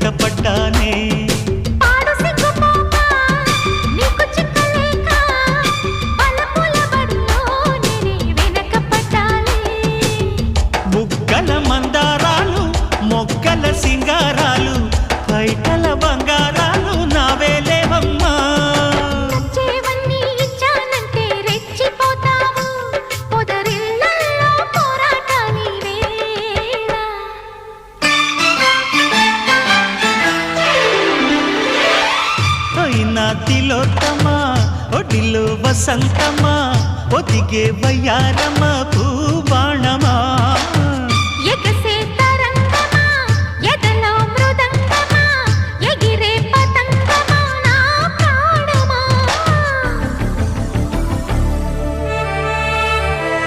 పడ్డానే బుగ్గల మందారాలు మొగ్గల సింగారాలు బయటల బంగారాలు నావేలేవమ్మా తిలోత్తమా ఒడిలో వసంతమా ఒదిగే వయ్యారమ్మ